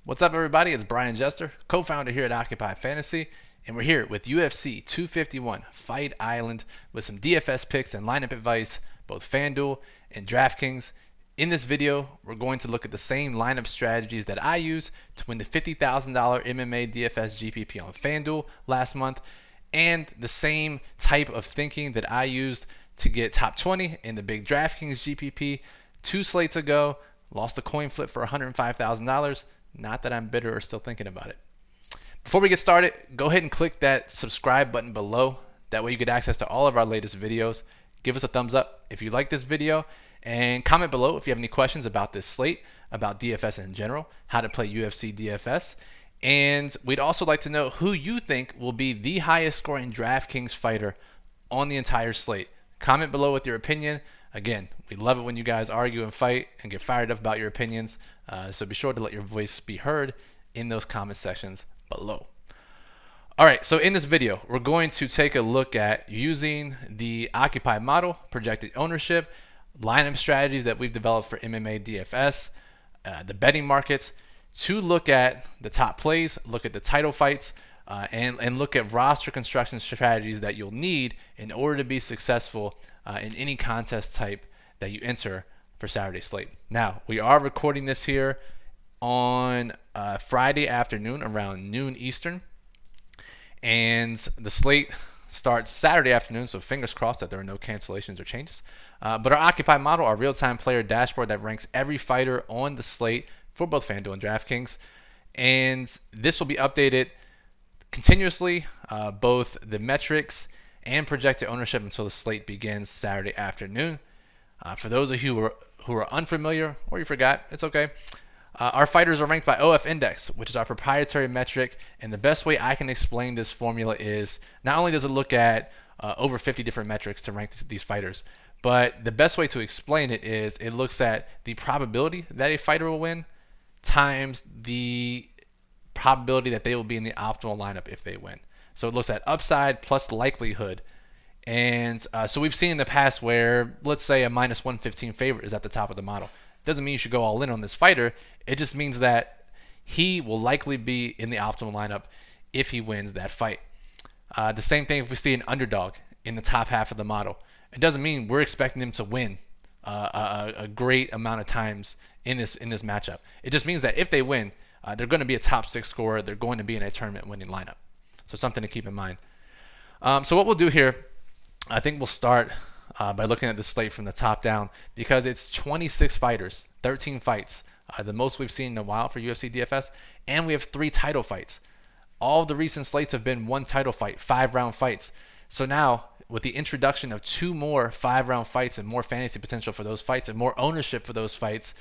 What's up, everybody? It's Brian Jester, co-founder here at Occupy Fantasy, and we're here with UFC 251 Fight Island with some DFS picks and lineup advice, both FanDuel and DraftKings. In this video, we're going to look at the same lineup strategies that I use to win the $50,000 MMA DFS GPP on FanDuel last month, and the same type of thinking that I used to get top 20 in the big DraftKings GPP 2 slates ago. Lost a coin flip for $105,000. Not that I'm bitter or still thinking about it. Before we get started, go ahead and click that subscribe button below. That way you get access to all of our latest videos. Give us a thumbs up if you like this video, and comment below if you have any questions about this slate, about DFS in general, how to play UFC DFS. And we'd also like to know who you think will be the highest scoring DraftKings fighter on the entire slate. Comment below with your opinion. Again, we love it when you guys argue and fight and get fired up about your opinions. So be sure to let your voice be heard in those comment sections below. All right, so in this video, we're going to take a look at using the Occupy model, projected ownership, lineup strategies that we've developed for MMA DFS, the betting markets, to look at the top plays, look at the title fights, and look at roster construction strategies that you'll need in order to be successful in any contest type that you enter for Saturday slate. Now, we are recording this here on Friday afternoon around noon Eastern, and the slate starts Saturday afternoon, so fingers crossed that there are no cancellations or changes. But our Occupy model, our real-time player dashboard that ranks every fighter on the slate for both FanDuel and DraftKings, and this will be updated continuously, both the metrics and projected ownership until the slate begins Saturday afternoon. For those of you who are unfamiliar or you forgot, it's okay. Our fighters are ranked by OF Index, which is our proprietary metric, and the best way I can explain this formula is not only does it look at over 50 different metrics to rank these fighters, but the best way to explain it is it looks at the probability that a fighter will win times the probability that they will be in the optimal lineup if they win. So it looks at upside plus likelihood. And so we've seen in the past where, let's say, a minus 115 favorite is at the top of the model. Doesn't mean you should go all in on this fighter. It just means that he will likely be in the optimal lineup if he wins that fight. The same thing if we see an underdog in the top half of the model. It doesn't mean we're expecting him to win a great amount of times in this matchup. It just means that if they win, they're going to be a top 6 scorer. They're going to be in a tournament winning lineup. So something to keep in mind. So what we'll do here, I think we'll start by looking at the slate from the top down, because it's 26 fighters, 13 fights, the most we've seen in a while for UFC DFS, and we have 3 title fights. All of the recent slates have been 1 title fight, 5-round fights. So now, with the introduction of 2 more 5-round fights and more fantasy potential for those fights and more ownership for those fights,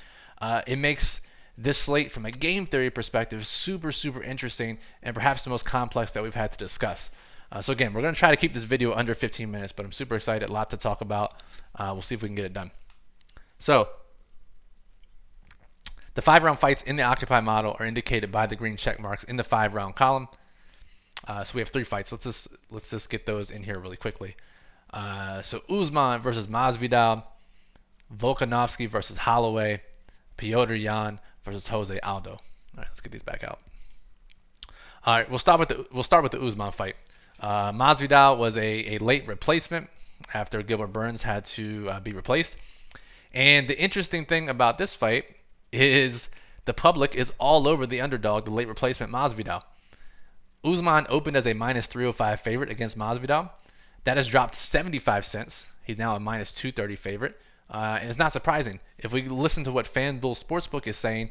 it makes this slate from a game theory perspective super, super interesting, and perhaps the most complex that we've had to discuss. So again, we're going to try to keep this video under 15 minutes, but I'm super excited, a lot to talk about. We'll see if we can get it done. So the 5-round fights in the Occupy model are indicated by the green check marks in the 5-round column. So we have 3 fights. Let's just get those in here really quickly. So USMAN versus MASVIDAL, Vulcan versus Holloway, Piotr Jan versus Jose Aldo. All right, let's get these back out. All right, we'll start with the USMAN fight. MASVIDAL was a late replacement after Gilbert Burns had to be replaced. And the interesting thing about this fight is the public is all over the underdog, the late replacement MASVIDAL. USMAN opened as a minus 305 favorite against MASVIDAL. That has dropped 75 cents. He's now a minus 230 favorite. And it's not surprising. If we listen to what FanDuel Sportsbook is saying,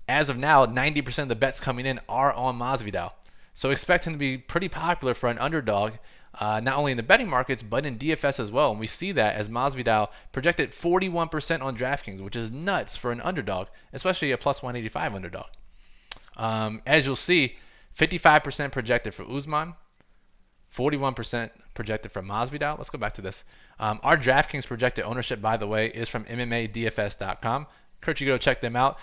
as of now, 90% of the bets coming in are on MASVIDAL. So expect him to be pretty popular for an underdog, not only in the betting markets, but in DFS as well. And we see that as MASVIDAL projected 41% on DraftKings, which is nuts for an underdog, especially a plus 185 underdog. As you'll see, 55% projected for USMAN, 41% projected for MASVIDAL. Let's go back to this. Our DraftKings projected ownership, by the way, is from MMADFS.com. Encourage you to go check them out.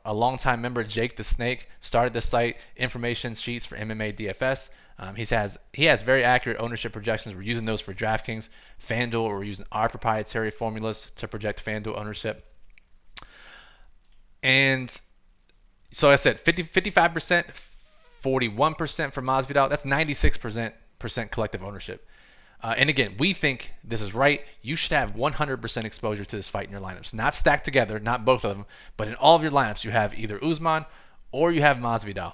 A longtime member, Jake the Snake, started the site, information sheets for MMA DFS. He has very accurate ownership projections. We're using those for DraftKings. FanDuel, we're using our proprietary formulas to project FanDuel ownership. And So I said 55%, 41% for MASVIDAL. That's 96% collective ownership. And again, we think this is right. You should have 100% exposure to this fight in your lineups. Not stacked together, not both of them, but in all of your lineups, you have either USMAN or you have MASVIDAL.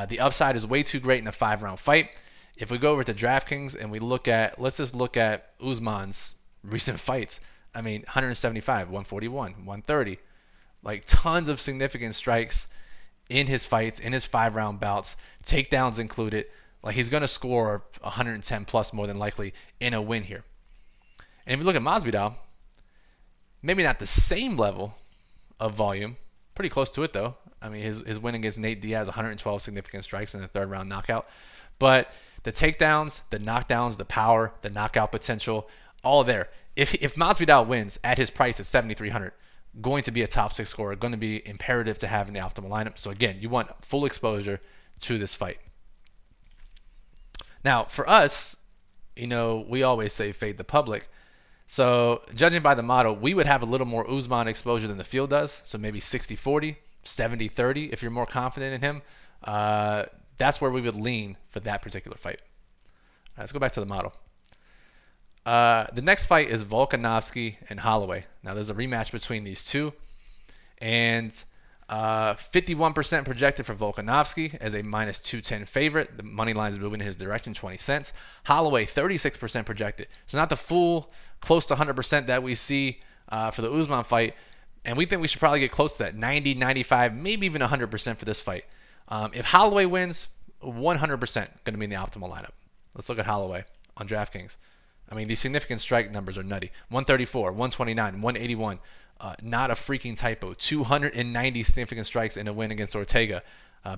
The upside is way too great in a 5-round fight. If we go over to DraftKings and we look at, let's just look at Usman's recent fights. I mean, 175, 141, 130, like tons of significant strikes in his fights, in his 5-round bouts, takedowns included. Like he's going to score 110 plus more than likely in a win here. And if you look at Masvidal, maybe not the same level of volume, pretty close to it though. I mean, his win against Nate Diaz, 112 significant strikes in the 3rd-round knockout. But the takedowns, the knockdowns, the power, the knockout potential, all there. If Masvidal wins at his price at 7,300, going to be a top 6 scorer, going to be imperative to have in the optimal lineup. So again, you want full exposure to this fight. Now, for us, we always say fade the public. So judging by the model, we would have a little more Usman exposure than the field does. So maybe 60-40, 70-30 if you're more confident in him. That's where we would lean for that particular fight. All right, let's go back to the model. The next fight is Volkanovski and Holloway. Now, there's a rematch between these two. And 51% projected for Volkanovski as a minus 210 favorite. The money line is moving in his direction, 20 cents. Holloway, 36% projected. So not the full close to 100% that we see for the Usman fight. And we think we should probably get close to that, 90, 95, maybe even 100% for this fight. If Holloway wins, 100% going to be in the optimal lineup. Let's look at Holloway on DraftKings. I mean, these significant strike numbers are nutty. 134, 129, 181. Not a freaking typo. 290 significant strikes in a win against Ortega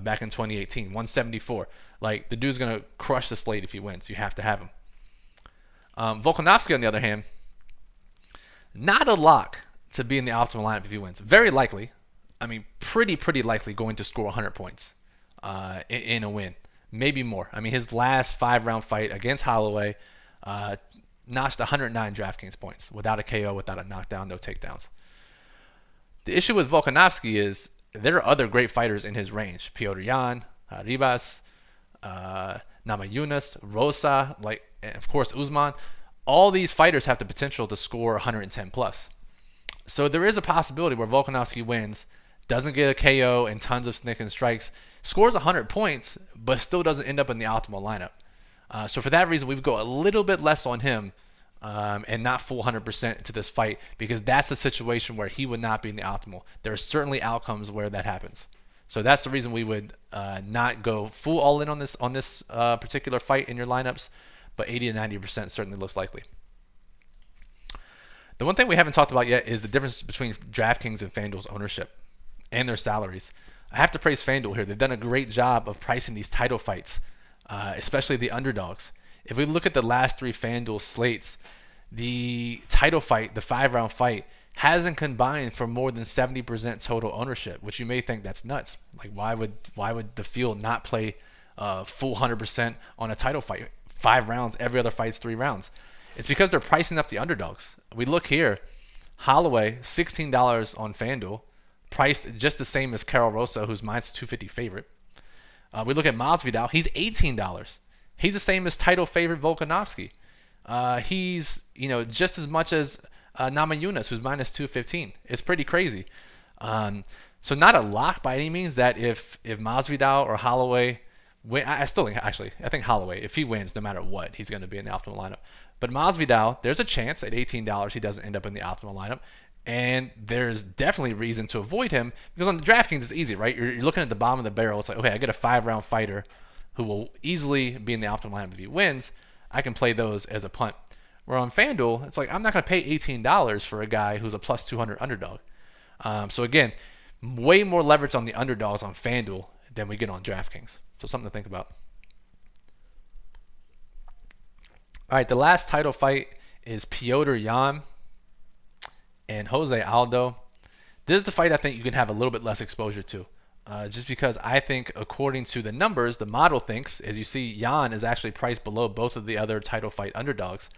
back in 2018. 174. Like, the dude's going to crush the slate if he wins. You have to have him. Volkanovski, on the other hand, not a lock to be in the optimal lineup if he wins. Very likely. I mean, pretty likely going to score 100 points in a win. Maybe more. I mean, his last 5-round fight against Holloway notched 109 DraftKings points without a KO, without a knockdown, no takedowns. The issue with Volkanovski is there are other great fighters in his range. Petr Yan, Ribas, Namajunas, Rosa, and of course Usman. All these fighters have the potential to score 110 plus. So there is a possibility where Volkanovski wins, doesn't get a KO and tons of significant strikes, scores 100 points, but still doesn't end up in the optimal lineup. So for that reason, we would go a little bit less on him and not full 100% to this fight, because that's a situation where he would not be in the optimal. There are certainly outcomes where that happens. So that's the reason we would not go full all in on this particular fight in your lineups, but 80 to 90% certainly looks likely. The one thing we haven't talked about yet is the difference between DraftKings and FanDuel's ownership and their salaries. I have to praise FanDuel here. They've done a great job of pricing these title fights, especially the underdogs. If we look at the last 3 FanDuel slates, the title fight, the 5-round fight, hasn't combined for more than 70% total ownership, which you may think that's nuts. Like, why would the field not play full 100% on a title fight? 5 rounds, every other fight's 3 rounds. It's because they're pricing up the underdogs. We look here, Holloway, $16 on FanDuel, priced just the same as Carol Rosa, who's minus 250 favorite. We look at Masvidal, he's $18. He's the same as title favorite Volkanovski. He's just as much as Namajunas, who's minus 215. It's pretty crazy. So not a lock by any means that if Masvidal or Holloway win, I think Holloway, if he wins, no matter what, he's going to be in the optimal lineup. But Masvidal, there's a chance at $18 he doesn't end up in the optimal lineup. And there's definitely reason to avoid him, because on the DraftKings it's easy, right? You're looking at the bottom of the barrel. It's like, okay, I get a 5-round fighter who will easily be in the optimal lineup if he wins. I can play those as a punt. Where on FanDuel, it's like, I'm not going to pay $18 for a guy who's a plus 200 underdog. So again, way more leverage on the underdogs on FanDuel than we get on DraftKings. So something to think about. All right, the last title fight is Petr Yan and Jose Aldo. This is the fight I think you can have a little bit less exposure to. Just because I think, according to the numbers, the model thinks, as you see, Yan is actually priced below both of the other title fight underdogs,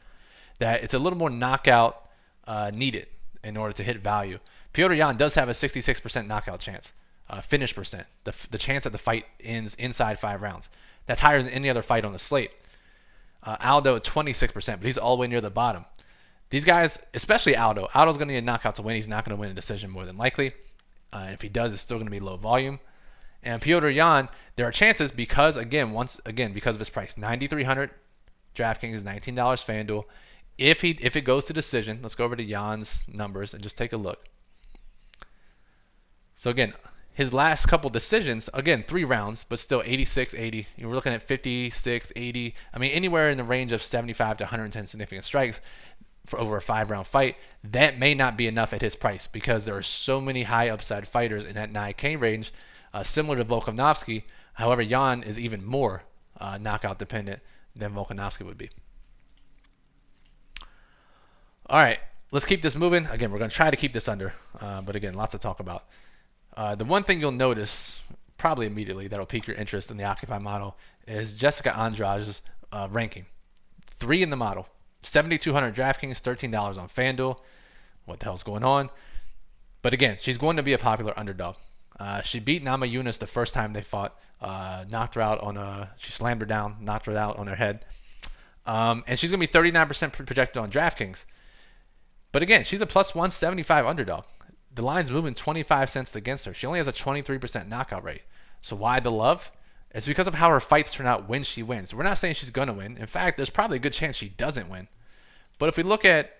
that it's a little more knockout needed in order to hit value. Petr Yan does have a 66% knockout chance. finish percent, the chance that the fight ends inside 5 rounds. That's higher than any other fight on the slate. Aldo 26%, but he's all the way near the bottom. These guys, especially Aldo's going to need a knockout to win. He's not going to win a decision more than likely. If he does, it's still going to be low volume. And Petr Yan, there are chances because, because of his price. $9,300 DraftKings, $19 FanDuel. If it goes to decision, let's go over to Yan's numbers and just take a look. So again, his last couple decisions, again, 3 rounds, but still 86, 80. We're looking at 56, 80. I mean, anywhere in the range of 75 to 110 significant strikes for over a 5-round fight. That may not be enough at his price because there are so many high upside fighters in that 9K range, similar to Volkanovski. However, Yan is even more knockout dependent than Volkanovski would be. All right, let's keep this moving. Again, we're going to try to keep this under, but again, lots to talk about. The one thing you'll notice probably immediately that'll pique your interest in the Occupy model is Jessica Andrade's ranking. 3 in the model, $7,200 DraftKings, $13 on FanDuel. What the hell's going on? But again, she's going to be a popular underdog. She beat Nama Yunus the first time they fought, knocked her out she slammed her down, knocked her out on her head. And she's going to be 39% projected on DraftKings. But again, she's a plus 175 underdog. The line's moving 25 cents against her. She only has a 23% knockout rate. So why the love? It's because of how her fights turn out when she wins. We're not saying she's going to win. In fact, there's probably a good chance she doesn't win. But if we look at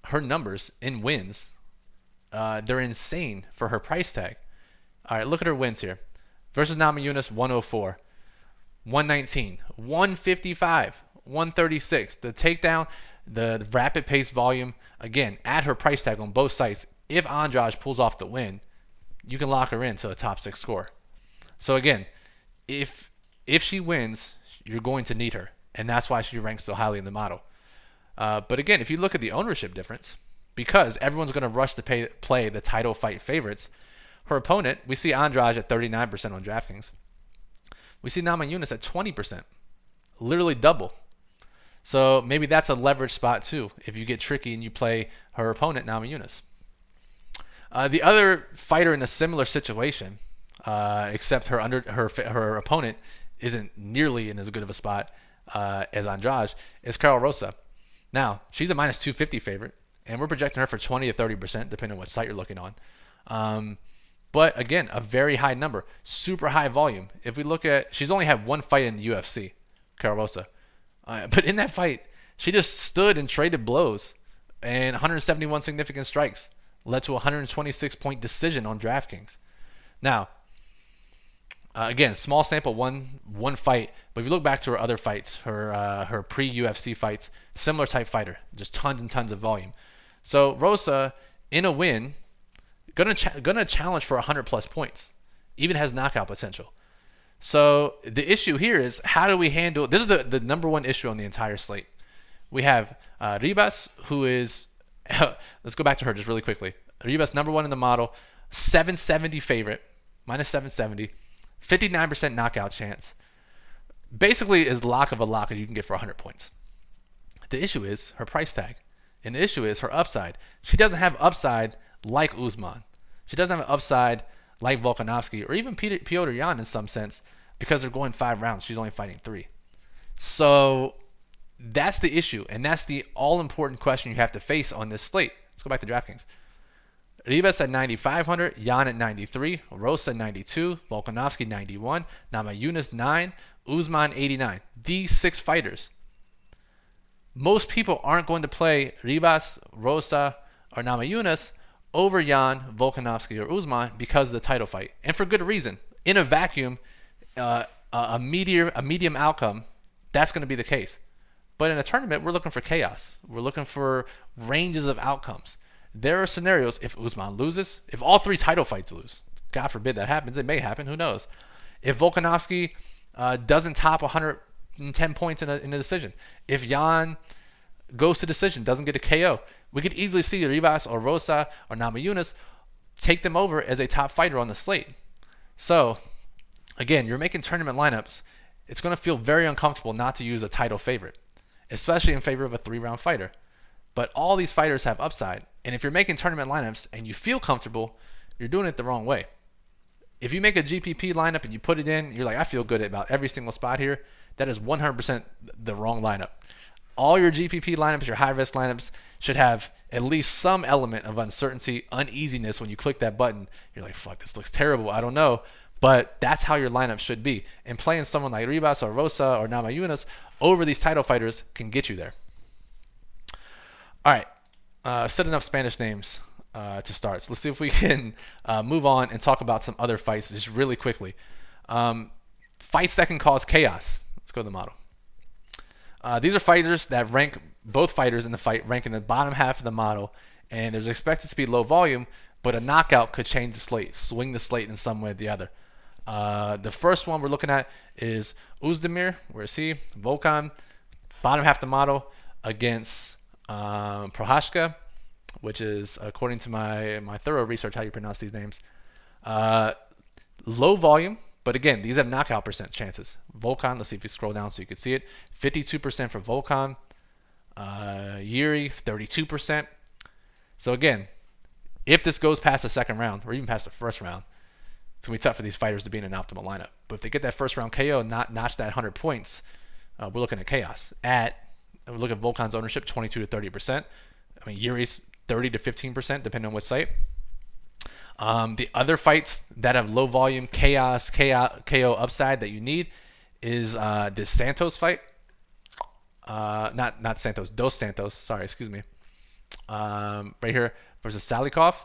her numbers in wins, they're insane for her price tag. All right, look at her wins here. Versus Nama Yunus, 104, 119, 155, 136. The takedown, the rapid pace volume, again, at her price tag on both sites. If Andrade pulls off the win, you can lock her into a top 6 score. So again, if she wins, you're going to need her, and that's why she ranks so highly in the model. But again, if you look at the ownership difference, because everyone's going to rush to play the title fight favorites, her opponent, we see Andrade at 39% on DraftKings. We see Nama Yunus at 20%, literally double. So maybe that's a leverage spot too, if you get tricky and you play her opponent, Nama Yunus. The other fighter in a similar situation, except her opponent isn't nearly in as good of a spot as Andrade, is Karol Rosa. Now, she's a minus 250 favorite, and we're projecting her for 20 to 30%, depending on what site you're looking on. But again, a very high number, super high volume. If we look at, she's only had 1 fight in the UFC, Karol Rosa. But in that fight, she just stood and traded blows, and 171 significant strikes led to a 126-point decision on DraftKings. Now, again, small sample, one fight, but if you look back to her other fights, her pre-UFC fights, similar type fighter, just tons and tons of volume. So Rosa, in a win, gonna challenge for 100+ points, even has knockout potential. So the issue here is, how do we handle, this is the number one issue on the entire slate. We have Ribas, who is, let's go back to her just really quickly. Ribas, number 1 in the model, 770 favorite, minus 770, 59% knockout chance. Basically as lock of a lock as you can get for 100 points. The issue is her price tag. And the issue is her upside. She doesn't have upside like USMAN. She doesn't have an upside like Volkanovski or even Petr Yan in some sense, because they're going 5 rounds. She's only fighting 3. So that's the issue, and that's the all-important question you have to face on this slate. Let's go back to DraftKings. Ribas at 9,500, Yan at 93, Rosa 92, Volkanovski 91, Nama Yunus 9, USMAN 89. These 6 fighters. Most people aren't going to play Ribas, Rosa, or Nama Yunus over Yan, Volkanovski, or USMAN because of the title fight, and for good reason. In a vacuum, a medium outcome, that's going to be the case. But in a tournament, we're looking for chaos. We're looking for ranges of outcomes. There are scenarios, if USMAN loses, if all 3 title fights lose, God forbid that happens, it may happen, who knows. If Volkanovski doesn't top 110 points in a decision, if Yan goes to decision, doesn't get a KO, we could easily see Ribas or Rosa or Nama Yunus take them over as a top fighter on the slate. So, again, you're making tournament lineups. It's going to feel very uncomfortable not to use a title favorite, especially in favor of a 3-round fighter. But all these fighters have upside, and if you're making tournament lineups and you feel comfortable, you're doing it the wrong way. If you make a GPP lineup and you put it in, you're like, I feel good about every single spot here. That is 100% the wrong lineup. All your GPP lineups, your high risk lineups, should have at least some element of uncertainty, uneasiness when you click that button. You're like, fuck, this looks terrible. I don't know. But that's how your lineup should be. And playing someone like Ribas or Rosa or Namajunas over these title fighters can get you there. All right. Said enough Spanish names to start. So let's see if we can move on and talk about some other fights just really quickly. Fights that can cause chaos. Let's go to the model. These are fighters that rank, both fighters in the fight rank in the bottom half of the model, and there's expected to be low volume, but a knockout could change the slate, swing the slate in some way or the other. The first one we're looking at is Uzdemir. Where is he? Vulcan, bottom half of the model, against Prohashka, which is, according to my thorough research, how you pronounce these names. Low volume, but again, these have knockout percent chances. Vulcan, let's see if you scroll down so you can see it. 52% for Vulcan. Yuri, 32%. So again, if this goes past the second round, or even past the first round, it's going to be tough for these fighters to be in an optimal lineup. But if they get that first round KO and notch that 100 points, we're looking at chaos. We look at Vulcan's ownership, 22 to 30%. I mean, Yuri's 30 to 15%, depending on which site. The other fights that have low volume chaos KO upside that you need is this Santos fight. Not Santos, Dos Santos. Sorry, excuse me. Right here versus Salikov.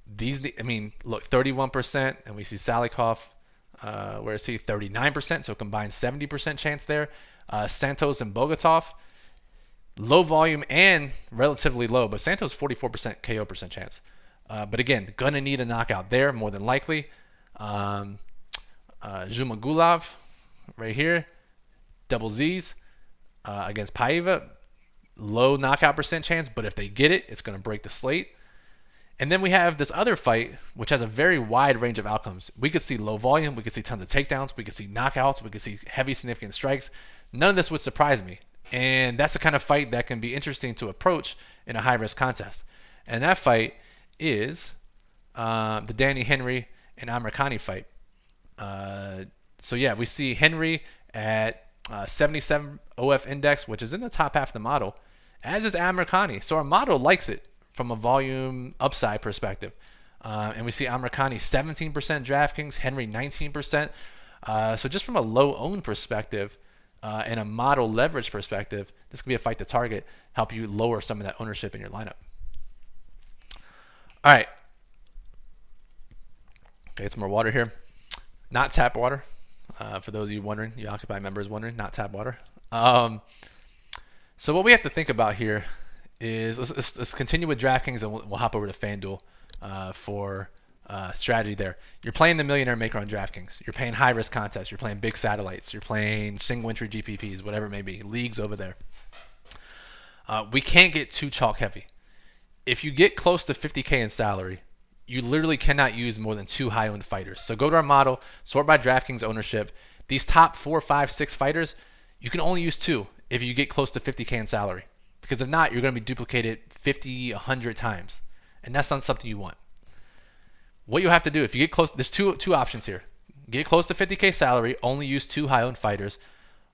Look, 31%, and we see Salikov. Where is he? 39%. So combined 70% chance there. Santos and Bogatov. Low volume and relatively low, but Santos 44% KO percent chance. But again, gonna need a knockout there more than likely. Zhumagulov right here, double Z's against Paiva. Low knockout percent chance, but if they get it, it's gonna break the slate. And then we have this other fight, which has a very wide range of outcomes. We could see low volume, we could see tons of takedowns, we could see knockouts, we could see heavy significant strikes. None of this would surprise me. And that's the kind of fight that can be interesting to approach in a high-risk contest. And that fight is the Danny Henry and Amirkhani fight. So yeah, we see Henry at 77 OF index, which is in the top half of the model, as is Amirkhani. So our model likes it from a volume upside perspective. And we see Amirkhani 17% DraftKings, Henry 19%. So just from a low own perspective and a model leverage perspective, this could be a fight to target, help you lower some of that ownership in your lineup. All right. Okay, some more water here. Not tap water. For those of you wondering, you Occupy members wondering, not tap water. So what we have to think about here is let's continue with DraftKings, and we'll hop over to FanDuel for strategy there. You're playing the Millionaire Maker on DraftKings. You're playing high-risk contests. You're playing big satellites. You're playing single entry GPPs, whatever it may be, leagues over there. We can't get too chalk heavy. If you get close to 50K in salary, you literally cannot use more than 2 high-owned fighters. So go to our model, sort by DraftKings ownership. These top 4, 5, 6 fighters, you can only use 2 if you get close to 50K in salary. Because if not, you're going to be duplicated 50, 100 times. And that's not something you want. What you'll have to do, if you get close, there's two options here. Get close to 50K salary, only use 2 high-owned fighters.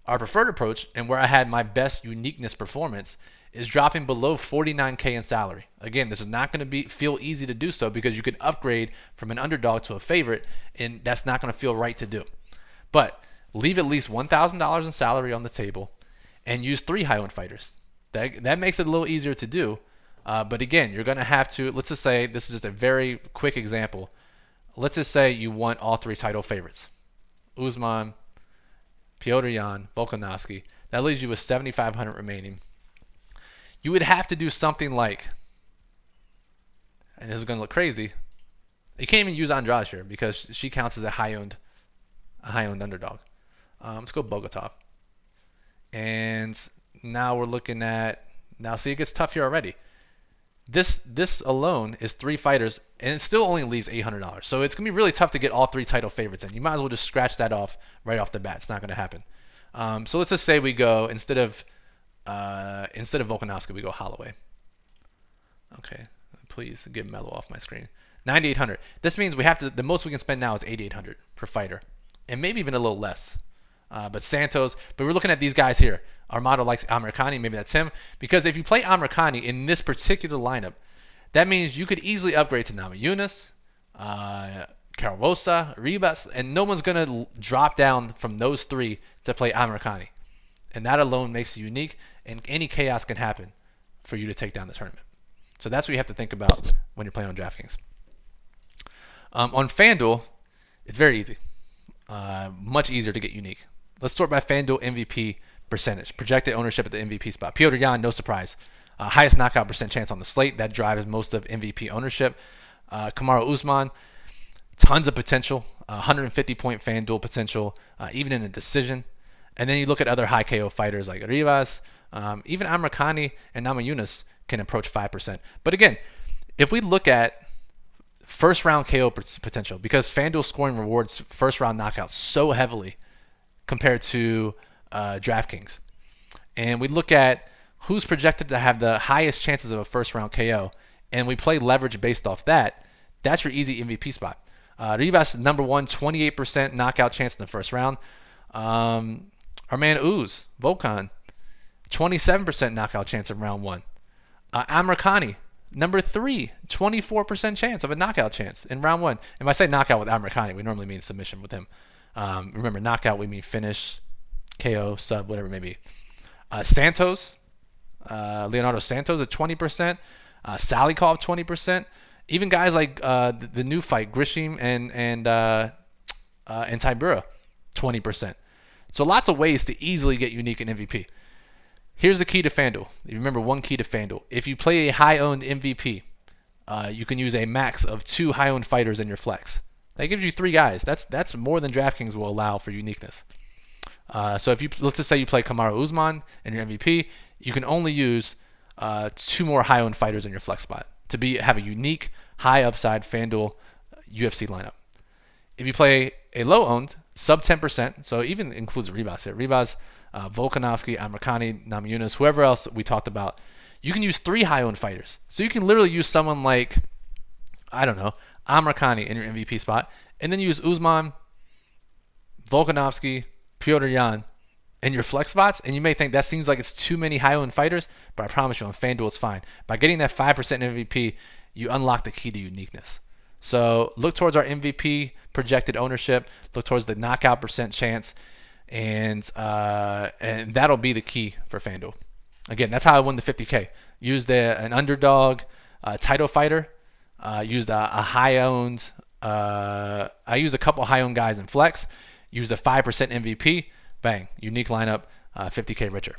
Our preferred approach, and where I had my best uniqueness performance, is dropping below 49K in salary. Again, this is not going to feel easy to do so because you can upgrade from an underdog to a favorite, and that's not going to feel right to do. But leave at least $1,000 in salary on the table and use 3 high-owned fighters. That makes it a little easier to do. But again, you're going to have to, let's just say, this is just a very quick example. Let's just say you want all 3 title favorites. USMAN, Petr Yan, Volkanovski. That leaves you with 7,500 remaining. You would have to do something like, and this is going to look crazy, you can't even use Andrade here because she counts as a high-owned underdog. Let's go Bogatov. And now we're looking at, now see, it gets tough here already. This alone is 3 fighters, and it still only leaves $800. So it's going to be really tough to get all 3 title favorites in. You might as well just scratch that off right off the bat. It's not going to happen. So let's just say we go, instead of Volkanovski, we go Holloway. Okay, please get Melo off my screen. $9,800. This means we have to. The most we can spend now is $8,800 per fighter, and maybe even a little less. But Santos. But we're looking at these guys here. Our model likes Amirkhani. Maybe that's him. Because if you play Amirkhani in this particular lineup, that means you could easily upgrade to Namajunas, Rosa, Ribas, and no one's gonna drop down from those three to play Amirkhani, and that alone makes it unique. And any chaos can happen for you to take down the tournament. So that's what you have to think about when you're playing on DraftKings. On FanDuel, it's very easy. Much easier to get unique. Let's sort by FanDuel MVP percentage. Projected ownership at the MVP spot. Petr Yan, no surprise. Highest knockout percent chance on the slate. That drives most of MVP ownership. Kamaru Usman, tons of potential. 150-point FanDuel potential, even in a decision. And then you look at other high KO fighters like Rivas. Even Amirkhani and Namajunas can approach 5%. But again, if we look at first round KO potential, because FanDuel scoring rewards first round knockouts so heavily compared to DraftKings, and we look at who's projected to have the highest chances of a first round KO, and we play leverage based off that, that's your easy MVP spot. Rivas, number one, 28% knockout chance in the first round. Our man Vulcan, 27% knockout chance in round one. Amirkhani, number 3, 24% chance of a knockout chance in round 1. And if I say knockout with Amirkhani, we normally mean submission with him. Remember, knockout, we mean finish, KO, sub, whatever it may be. Santos, Leonardo Santos at 20%. Salikov, 20%. Even guys like the new fight, Grisham and Tybura, 20%. So lots of ways to easily get unique in MVP. Here's the key to FanDuel. Remember, one key to FanDuel. If you play a high-owned MVP, you can use a max of 2 high-owned fighters in your flex. That gives you 3 guys. That's more than DraftKings will allow for uniqueness. So if you, let's just say you play Kamaru Usman in your MVP, you can only use 2 more high-owned fighters in your flex spot to have a unique, high-upside FanDuel UFC lineup. If you play a low-owned, sub 10%, so even includes Ribas here. Ribas, Volkanovski, Amirkhani, Namajunas, whoever else we talked about, you can use 3 high-owned fighters. So you can literally use someone like, I don't know, Amirkhani in your MVP spot, and then use Usman, Volkanovski, Petr Yan in your flex spots, and you may think that seems like it's too many high-owned fighters, but I promise you on FanDuel it's fine. By getting that 5% MVP, you unlock the key to uniqueness. So look towards our MVP projected ownership, look towards the knockout percent chance, and that'll be the key for FanDuel. Again, that's how I won the 50K. Used an underdog title fighter, used a high-owned, I used a couple high-owned guys in flex, used a 5% MVP, bang, unique lineup, 50K richer.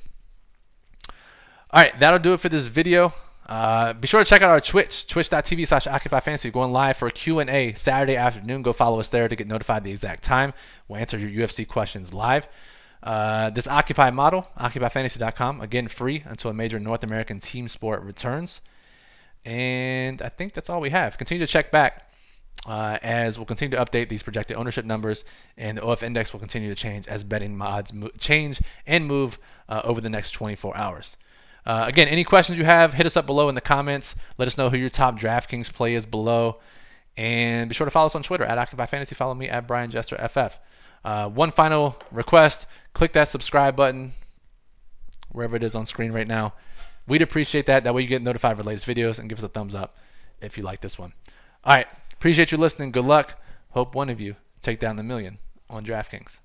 All right, that'll do it for this video. Be sure to check out our Twitch, twitch.tv/Occupy Fantasy. Going live for a Q&A Saturday afternoon. Go follow us there to get notified the exact time. We'll answer your UFC questions live. This Occupy model, occupyfantasy.com, again, free until a major North American team sport returns. And I think that's all we have. Continue to check back as we'll continue to update these projected ownership numbers, and the OF index will continue to change as betting mods change and move over the next 24 hours. Again, any questions you have, hit us up below in the comments. Let us know who your top DraftKings play is below. And be sure to follow us on Twitter at Occupy Fantasy. Follow me at Brian Jester FF. One final request, click that subscribe button wherever it is on screen right now. We'd appreciate that. That way you get notified of our latest videos, and give us a thumbs up if you like this one. All right. Appreciate you listening. Good luck. Hope one of you take down the million on DraftKings.